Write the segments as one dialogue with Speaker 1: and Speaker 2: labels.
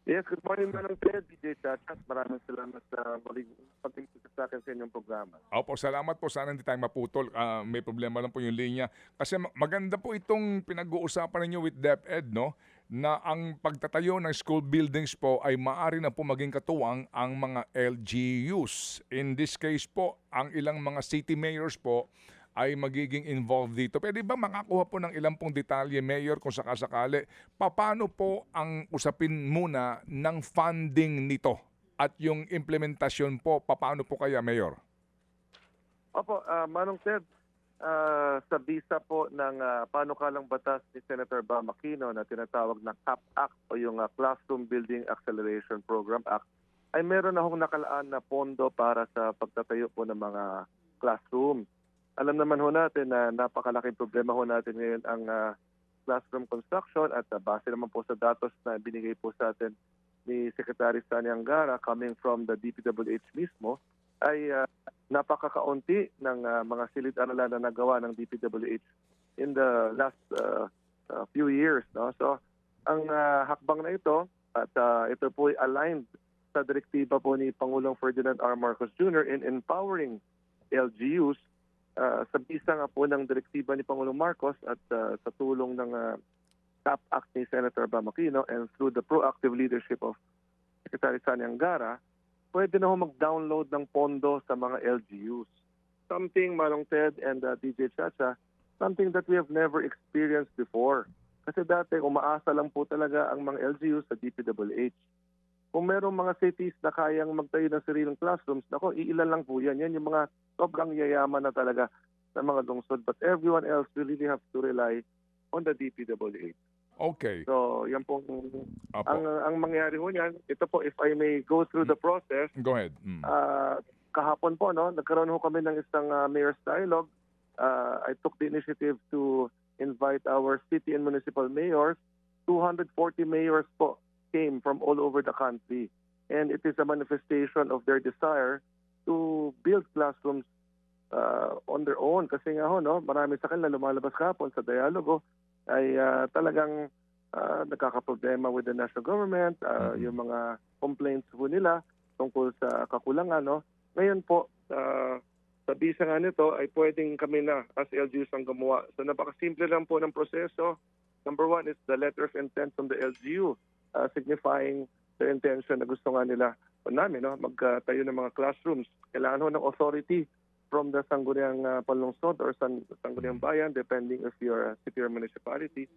Speaker 1: Yes, good morning, Manong Ted, DJ Chachas. Maraming salamat sa muling pagtingin sa akin sa inyong programa.
Speaker 2: Opo, salamat po. Sana hindi tayo maputol. May problema lang po yung linya. Kasi maganda po itong pinag-uusapan ninyo with DepEd, no? Na ang pagtatayo ng school buildings po ay maaari na po maging katuwang ang mga LGUs. In this case po, ang ilang mga city mayors po ay magiging involved dito. Pwede ba makakuha po ng ilang pong detalye, Mayor, kung sakasakali, paano po ang usapin muna ng funding nito? At yung implementasyon po, paano po kaya, Mayor?
Speaker 1: Opo, Manong Ted, sa visa po ng panukalang batas ni Senator Bam Aquino na tinatawag na CAP Act o yung Classroom Building Acceleration Program Act, ay meron akong nakalaan na pondo para sa pagtatayo po ng mga classroom. Alam naman ho natin na napakalaking problema ho natin ngayon ang classroom construction at base naman po sa datos na binigay po sa atin ni Secretary Sani Angara coming from the DPWH mismo, ay napakakaunti ng mga silid-aralan na nagawa ng DPWH in the last few years. No? So, ang hakbang na ito, at ito po ay aligned sa direktiba po ni Pangulong Ferdinand R. Marcos Jr. in empowering LGUs sa bisa nga po ng direktiba ni Pangulong Marcos at sa tulong ng CAP Act ni Senator Bam Aquino and through the proactive leadership of Secretary Sani Angara, pwede na ho mag-download ng pondo sa mga LGUs. Something, Manong Ted and DJ Chacha, something that we have never experienced before. Kasi dati, umaasa lang po talaga ang mga LGUs sa DPWH. Kung merong mga cities na kayang magtayo ng sariling classrooms, nako, iilan lang po yan. Yan yung mga sobrang yayaman na talaga ng mga lungsod. But everyone else will really have to rely on the DPWH.
Speaker 2: Okay.
Speaker 1: So, yan pong,
Speaker 2: Apo.
Speaker 1: ang mangyari ho niyan, ito po, if I may go through the process,
Speaker 2: Go ahead.
Speaker 1: kahapon po, no, nagkaroon ho kami ng isang mayor's dialogue. I took the initiative to invite our city and municipal mayors. 240 mayors po came from all over the country. And it is a manifestation of their desire to build classrooms on their own. Kasi nga ho, no, marami sa kanila lumalabas kahapon sa dialogo ay talagang nagkakaproblema with the national government, yung mga complaints po nila tungkol sa kakulangan. No? Ngayon po, sa bisa nga nito ay pwedeng kami na as LGUs ang gumawa. So napakasimple lang po ng proseso. Number one is the letter of intent from the LGU signifying their intention na gusto nga nila o namin magtayo ng mga classrooms. Kailangan ho ng authority from the Sangguniang Panlungsod or Sangguniang Bayan, depending if you're a city or municipality.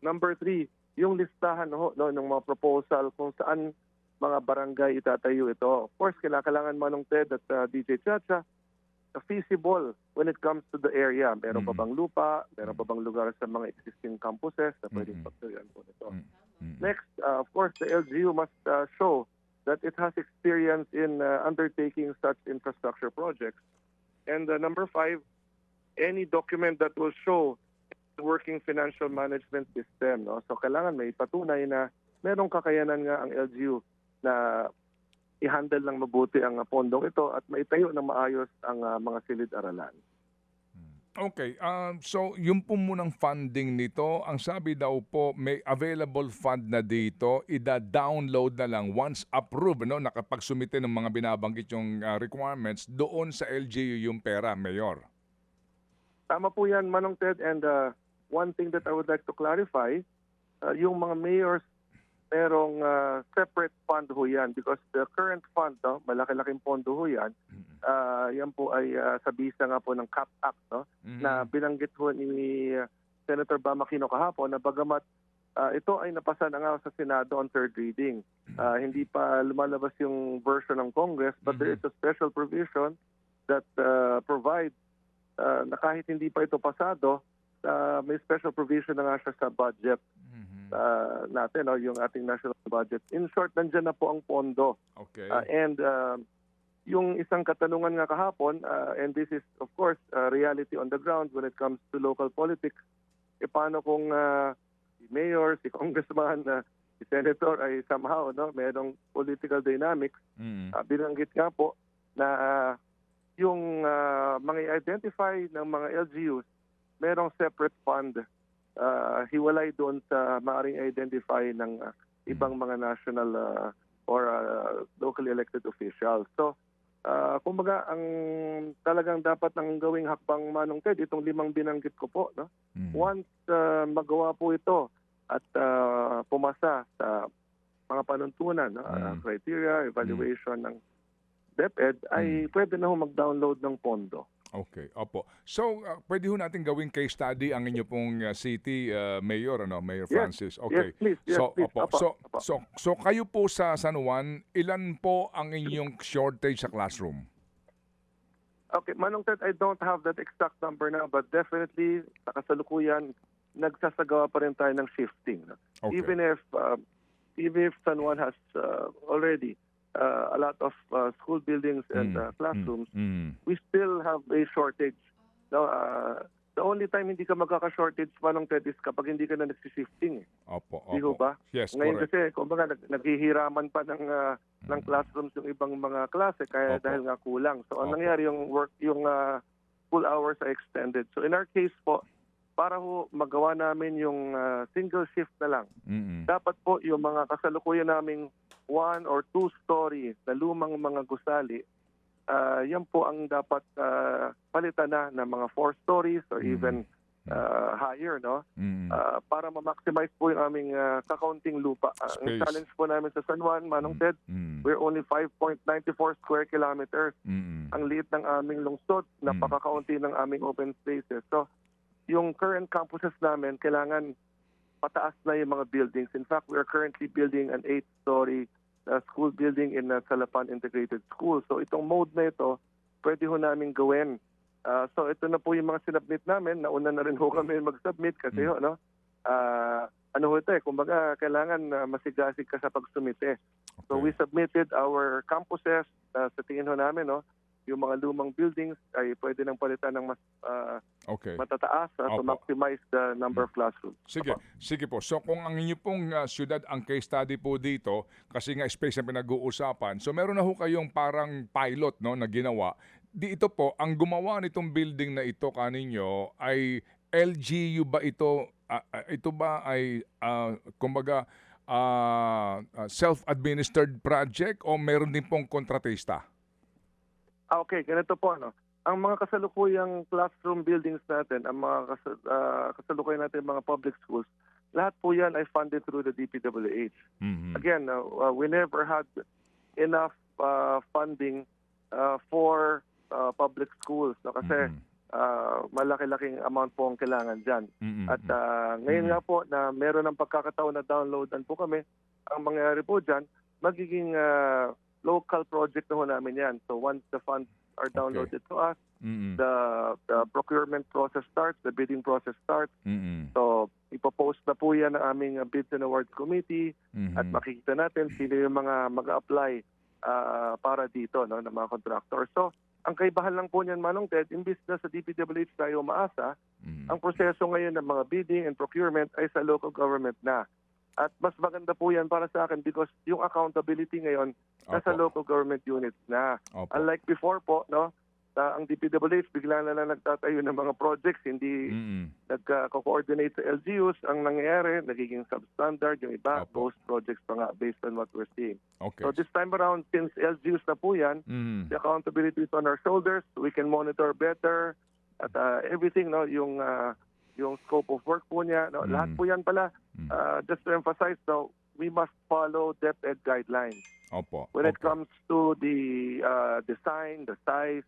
Speaker 1: Number three, yung listahan ng mga proposal kung saan mga barangay itatayo ito. Of course, kailangan Manong Ted at DJ Chacha, feasible when it comes to the area. Meron pa bang lupa? Meron pa bang lugar sa mga existing campuses na pwedeng pagtayuan po nito? Next, of course, the LGU must show that it has experience in undertaking such infrastructure projects. And number five, any document that will show the working financial management system. No? So kailangan may patunay na merong kakayanan nga ang LGU na i-handle ng mabuti ang pondong ito at maitayo ng maayos ang mga silid-aralan.
Speaker 2: Okay. So, yung po munang funding nito, ang sabi daw po, may available fund na dito, ida-download na lang once approved, no? Nakapagsumite ng mga binabanggit yung requirements, doon sa LGU yung pera, Mayor.
Speaker 1: Tama po yan, Manong Ted. And one thing that I would like to clarify, yung mga mayors, merong separate fund ho yan because the current fund, no, malaki-laking pondo ho yan, yan po ay sa bisa nga po ng CAP Act, no, na binanggit ho ni Senator Bam Aquino kahapon na bagamat ito ay napasa na nga sa Senado on third reading. Hindi pa lumalabas yung version ng Congress but there is a special provision that provides na kahit hindi pa ito pasado, may special provision na nga siya sa budget natin, no, yung ating national budget. In short, nandyan na po ang pondo.
Speaker 2: Okay.
Speaker 1: And yung isang katanungan nga kahapon, and this is of course reality on the ground when it comes to local politics, paano kung si mayor, si congressman, si senator ay somehow merong political dynamics. Binanggit nga po na yung mga identify ng mga LGUs, merong separate fund hiwalay doon sa maaaring identify ng ibang mga national or locally elected officials. So, kumbaga, ang talagang dapat nang gawing hakbang, Manong Ted, itong 5 binanggit ko po, no? Once magawa po ito at pumasa sa mga panuntunan, no? Criteria, evaluation ng DepEd, ay pwede na ho mag-download ng pondo.
Speaker 2: Okay, opo. So, pwede ho natin gawing case study ang inyo pong city mayor, Mayor Francis. Okay.
Speaker 1: Yes, please. Yes,
Speaker 2: So,
Speaker 1: please.
Speaker 2: opo.
Speaker 1: Opo.
Speaker 2: So kayo po sa San Juan, ilan po ang inyong shortage sa classroom?
Speaker 1: Okay, Manong Ted, I don't have that exact number now, but definitely sa kasalukuyan, nagsasagawa pa rin tayo ng shifting. No?
Speaker 2: Okay.
Speaker 1: Even if San Juan has already a lot of school buildings and classrooms, we still have a shortage. Now, the only time hindi ka magkaka-shortage, Manong Ted, is kapag hindi ka na nagsishifting.
Speaker 2: Opo.
Speaker 1: Di ho ba?
Speaker 2: Yes,
Speaker 1: Ngayon
Speaker 2: correct.
Speaker 1: kasi, kumbaga, naghihiraman pa ng classrooms yung ibang mga klase kaya
Speaker 2: Opo.
Speaker 1: dahil nga kulang. So, ang
Speaker 2: Opo.
Speaker 1: nangyari, yung school hours are extended. So, in our case po, para ho magawa namin yung single shift na lang, dapat po yung mga kasalukuyan naming 1 or 2 story na lumang mga gusali, yan po ang dapat palitan na ng mga 4 stories or even higher, no? Para ma-maximize po yung aming kakaunting lupa. Ang
Speaker 2: Space.
Speaker 1: challenge po namin sa San Juan, Manong Ted, we're only 5.94 square kilometers. Ang liit ng aming lungsod, napakakaunti ng aming open spaces. So, yung current campuses namin, kailangan pataas na yung mga buildings. In fact, we are currently building an 8-story school building in Salapan Integrated School. So itong mode na ito, pwede ho namin gawin. So ito na po yung mga sinubmit namin. Nauna na rin ho kami mag-submit kasi ano ho ito kumbaga kailangan masigasig ka sa pagsumite. So we submitted our campuses. Sa tingin ho namin, yung mga lumang buildings ay pwede nang palitan ng mas matataas to maximize the number of classrooms.
Speaker 2: Sige po. So kung ang inyo pong syudad ang case study po dito, kasi nga space ang pinag-uusapan, so meron na ho kayong parang pilot na ginawa. Di ito po, ang gumawa nitong building na ito kaninyo ay LGU ba ito? Ito ba ay kumbaga self-administered project o meron din pong kontratista?
Speaker 1: Okay, ganito po. Ang mga kasalukuyang classroom buildings natin, ang mga kasalukuyan natin mga public schools, lahat po yan ay funded through the DPWH. Again, we never had enough funding for public schools. Kasi malaki-laking amount po ang kailangan dyan. At ngayon nga po na meron ng pagkakataon na downloadan po kami, ang mangyayari po dyan, magiging local project na ho namin yan. So once the funds are downloaded to us, the procurement process starts, the bidding process starts. So ipopost na po yan ng aming Bids and Awards Committee at makikita natin sino yung mga mag-apply para dito ng mga contractors. So ang kaibahan lang po niyan, Manong Ted, imbis na sa DPWH tayo umaasa, ang proseso ngayon ng mga bidding and procurement ay sa local government na. At mas maganda po yan para sa akin because yung accountability ngayon nasa local government units na. Unlike before po, ang DPWH bigla na lang nagtatayo ng mga projects, hindi nagko-coordinate sa LGUs. Ang nangyayari, nagiging substandard, yung iba, ghost projects pa nga based on what we're seeing. So this time around, since LGUs na po yan, the accountability is on our shoulders. We can monitor better at everything, yung scope of work po niya. Lahat po yan pala, just to emphasize, we must follow DepEd guidelines. When it comes to the design, the size,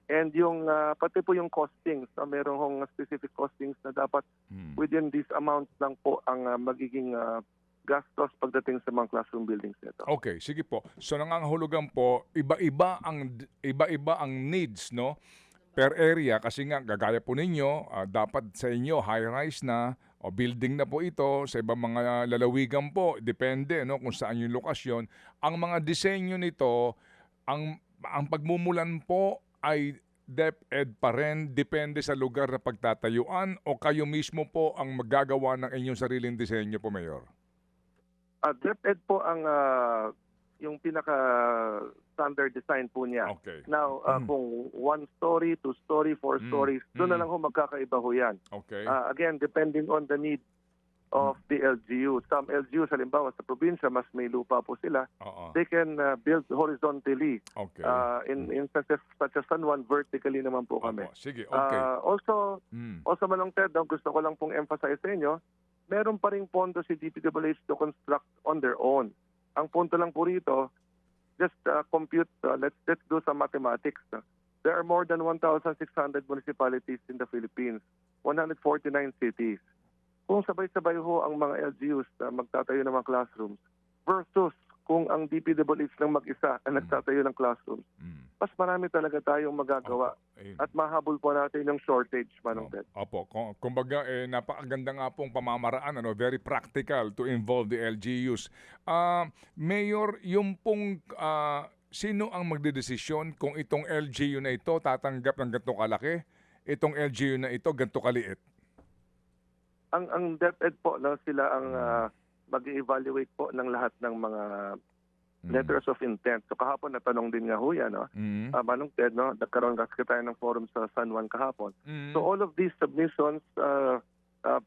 Speaker 1: and yung pati po yung costings. Merong hong specific costings na dapat within these amounts lang po ang magiging gastos pagdating sa mga classroom buildings nito.
Speaker 2: Okay, sige po. So nangangahulugan po, iba-iba ang needs, per area kasi nga gagaya po ninyo, dapat sa inyo high-rise na o building na po ito, sa ibang mga lalawigan po, depende kung saan yung lokasyon. Ang mga disenyo nito, ang pagmumulan po ay DepEd pa rin, depende sa lugar na pagtatayuan o kayo mismo po ang magagawa ng inyong sariling disenyo po, Mayor?
Speaker 1: DepEd po ang yung pinaka standard design po niya.
Speaker 2: Okay.
Speaker 1: Now, kung 1 story, 2 story, 4 stories, doon na lang ho magkakaiba ho yan.
Speaker 2: Okay.
Speaker 1: Again, depending on the need of the LGU. Some LGUs, halimbawa sa probinsya, mas may lupa po sila.
Speaker 2: Oo.
Speaker 1: They can build horizontally.
Speaker 2: Okay.
Speaker 1: In instances such as San Juan, vertically naman po kami.
Speaker 2: Opo. Sige, okay.
Speaker 1: Also,
Speaker 2: Mm.
Speaker 1: Manong Ted, gusto ko lang pong emphasize sa inyo, meron pa ring pondo si DPWH to construct on their own. Ang punto lang po rito, just compute, let's do some mathematics. There are more than 1,600 municipalities in the Philippines, 149 cities. Kung sabay-sabay ho ang mga LGUs na magtatayo ng mga classrooms versus kung ang DPWH lang mag-isa ang nagtatayo ng classrooms, mas marami talaga tayong magagawa.
Speaker 2: Opo. Ayun.
Speaker 1: At mahabol po natin yung shortage, Manong Ted.
Speaker 2: Opo. Kumbaga, napakaganda nga pong pamamaraan, very practical to involve the LGUs. Mayor, yung pong sino ang magdedesisyon kung itong LGU na ito tatanggap ng ganito kalaki, itong LGU na ito ganito kaliit?
Speaker 1: Ang DepEd po, sila ang mag-evaluate po ng lahat ng mga letters of intent. So kahapon natanong din nga ho yan, Manong Ted, nagkaroon kasi tayo ng forum sa San Juan kahapon. So all of these submissions,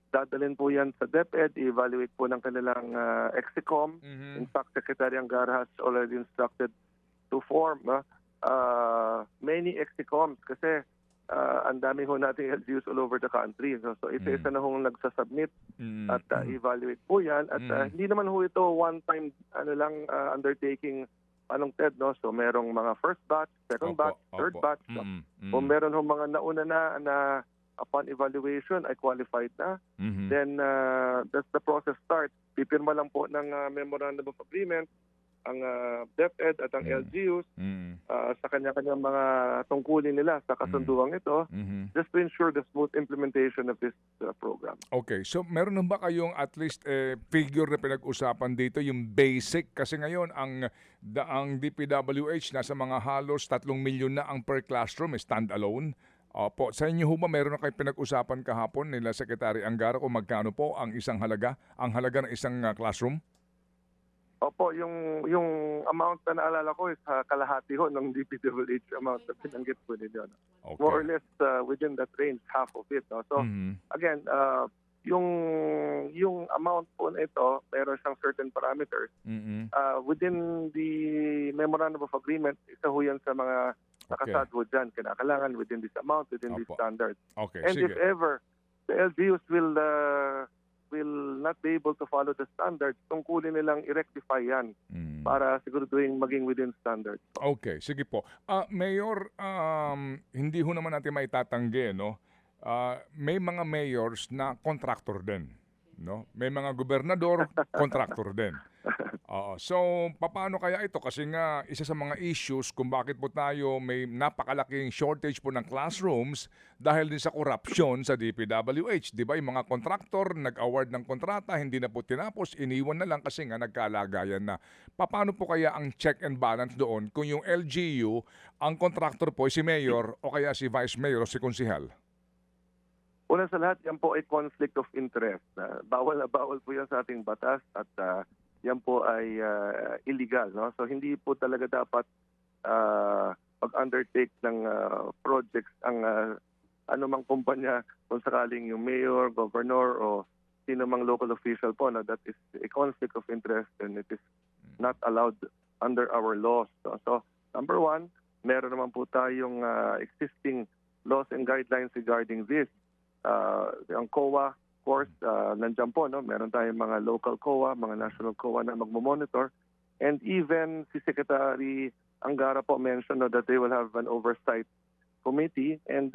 Speaker 1: dadalhin po yan sa DepEd, i-evaluate po ng kanilang EXICOM. In fact, Secretary Angara has already instructed to form many EXICOMs kasi ang dami ho nating LGUs all over the country. So isa-isa na hong nagsasubmit at evaluate po yan. At hindi naman ho ito one-time undertaking, Manong Ted. So merong mga first batch, second batch, third batch. Kung meron ho mga nauna na upon evaluation ay qualified na, then that's the process starts. Pipirma lang po ng memorandum of agreement ang DepEd at ang LGUs sa kanya-kanyang mga tungkulin nila sa kasunduang ito just to ensure the smooth implementation of this program.
Speaker 2: Okay, so meron ba kayong at least figure na pinag-usapan dito, yung basic? Kasi ngayon ang DPWH nasa mga halos 3 milyon na ang per classroom, stand-alone. Opo, sa inyo ho ba meron na kayo pinag-usapan kahapon nila Secretary Angara kung magkano po ang ang halaga ng isang classroom?
Speaker 1: Opo, yung amount na naalala ko is kalahati ho ng DPWH amount na pinanggit po ninyo.
Speaker 2: Okay.
Speaker 1: More or less within that range, half of it. So again, yung amount po na ito, meron siyang certain parameters. Within the memorandum of agreement, isa ho yan sa mga nakasad ho dyan. Kailangan within this amount, within these standards.
Speaker 2: Okay,
Speaker 1: And
Speaker 2: sige.
Speaker 1: if ever the LGUs will not be able to follow the standards, tungkulin nilang i-rectify yan para siguraduhin maging within standards.
Speaker 2: Okay, sige po. Mayor, hindi ho naman natin maitatanggi, no? May mga mayors na contractor din, no? May mga gobernador, contractor din. So, paano kaya ito? Kasi nga, isa sa mga issues kung bakit po tayo may napakalaking shortage po ng classrooms dahil din sa corruption sa DPWH. Di ba? Yung mga contractor, nag-award ng kontrata, hindi na po tinapos, iniwan na lang kasi nga nagkalagayan na. Paano po kaya ang check and balance doon kung yung LGU, ang contractor po si mayor o kaya si vice mayor o si konsihal?
Speaker 1: Una sa lahat, yan po ay conflict of interest. Bawal na bawal po yan sa ating batas at yan po ay illegal. No? So hindi po talaga dapat mag-undertake ng projects ang anumang kumpanya kung sakaling yung mayor, governor o sino mang local official po. No? That is a conflict of interest and it is not allowed under our laws. No? So number one, meron naman po tayong existing laws and guidelines regarding this. Ang COA, of course, nandiyan po, no? Meron tayong mga local COA, mga national COA na magmomonitor. And even si Secretary Angara po mentioned that they will have an oversight committee. And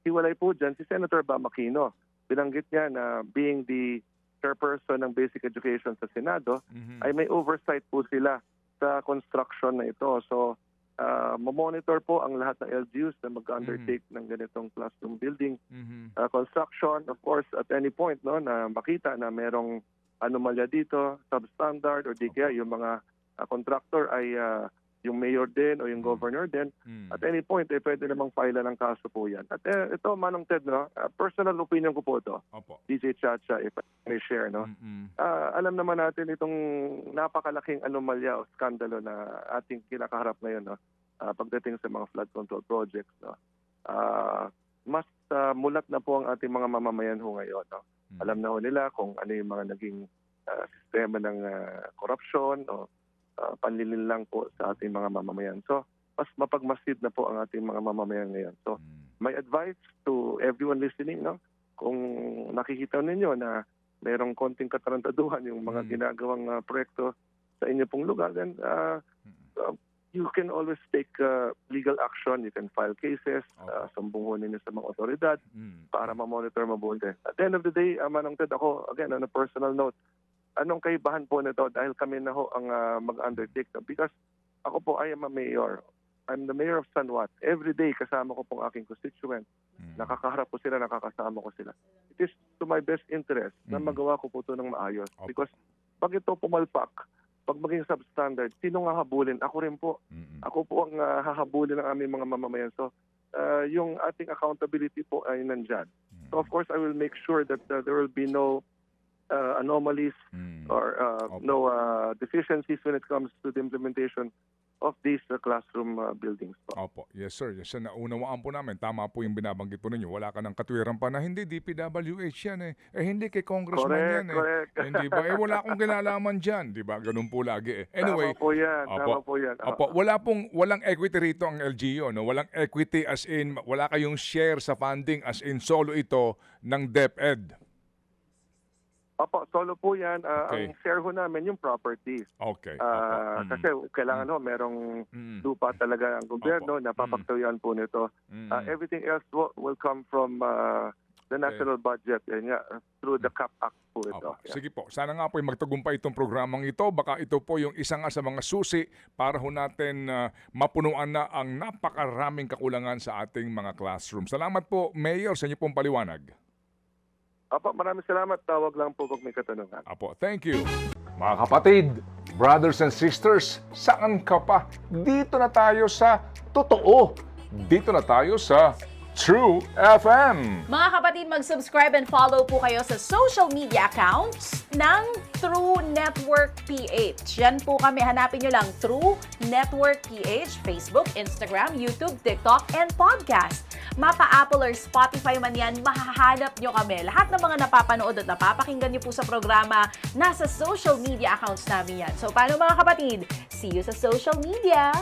Speaker 1: hiwalay po dyan si Senator Bam Aquino. Binanggit niya na being the chairperson ng basic education sa Senado, ay may oversight po sila sa construction na ito. So, mamonitor po ang lahat ng LGUs na mag-undertake ng ganitong classroom building construction. Of course, at any point na makita na merong anomalya dito, substandard, or di kaya yung mga contractor ay yung mayor din o yung governor din, at any point, pwede namang file ng kaso po yan. At ito, Manong Ted, personal opinion ko po ito, DJ Chacha, if I may share, alam naman natin itong napakalaking anomalya o skandalo na ating kinakaharap ngayon, pagdating sa mga flood control projects. Mas mulat na po ang ating mga mamamayan ho ngayon. Alam na ho nila kung ano yung mga naging sistema ng korupsyon o panlilin lang po sa ating mga mamamayan. So, mas mapagmasid na po ang ating mga mamamayan ngayon. So, my advice to everyone listening, no, kung nakikita ninyo na mayroong konting katarantaduhan yung mga ginagawang proyekto sa inyo pong lugar, then you can always take legal action. You can file cases, sumbungan ninyo sa mga otoridad para ma-monitor mabuti. At the end of the day, Manong Ted, ako, again, on a personal note, anong kaibahan po nito dahil kami na ho ang mag-undertake. No? Because ako po, I am a mayor. I'm the mayor of San Juan. Every day, kasama ko pong aking constituent. Nakakaharap ko sila, nakakasama ko sila. It is to my best interest na magawa ko po ito ng maayos. Because pag ito pumalpak, pag maging substandard, sino nga habulin? Ako rin po. Ako po ang hahabulin ng aming mga mamamayan. So, yung ating accountability po ay nandyan. So, of course, I will make sure that there will be no anomalies or no deficiencies when it comes to the implementation of these classroom buildings po.
Speaker 2: Opo. Yes, sir. Yes, sir. Naunawaan po namin. Tama po yung binabanggit po ninyo. Wala ka ng katwiran pa na hindi DPWH yan eh. Hindi kay congressman yan eh.
Speaker 1: Correct.
Speaker 2: Hindi ba? Wala akong kinalaman dyan. Di ba? Ganun po lagi eh. Anyway.
Speaker 1: Tama po yan. Tama po yan.
Speaker 2: Opo. Walang equity rito ang LGU. No? Walang equity as in, wala kayong share sa funding as in solo ito ng DepEd.
Speaker 1: Opo, solo po yan. Ang share ho namin yung property.
Speaker 2: Okay.
Speaker 1: Kasi kailangan ho, merong lupa talaga ang gobyerno, napapagtawyan po nito. Everything else will come from the national budget through the CAP Act po ito.
Speaker 2: Yeah. Sige po. Sana nga po magtagumpay itong programang ito. Baka ito po yung isa nga sa mga susi para ho natin mapunuan na ang napakaraming kakulangan sa ating mga classroom. Salamat po, Mayor, sa inyo pong paliwanag.
Speaker 1: Apo, maraming salamat. Tawag lang po pag may katanungan.
Speaker 2: Apo, thank you. Mga kapatid, brothers and sisters, saan ka pa? Dito na tayo sa totoo. Dito na tayo sa True FM.
Speaker 3: Mga kapatid, mag-subscribe and follow po kayo sa social media accounts ng True Network PH. Yan po kami. Hanapin nyo lang True Network PH, Facebook, Instagram, YouTube, TikTok, and podcast. Mapa Apple or Spotify man yan, mahahanap nyo kami. Lahat ng mga napapanood at napapakinggan nyo po sa programa, nasa social media accounts namin yan. So, paano mga kapatid? See you sa social media!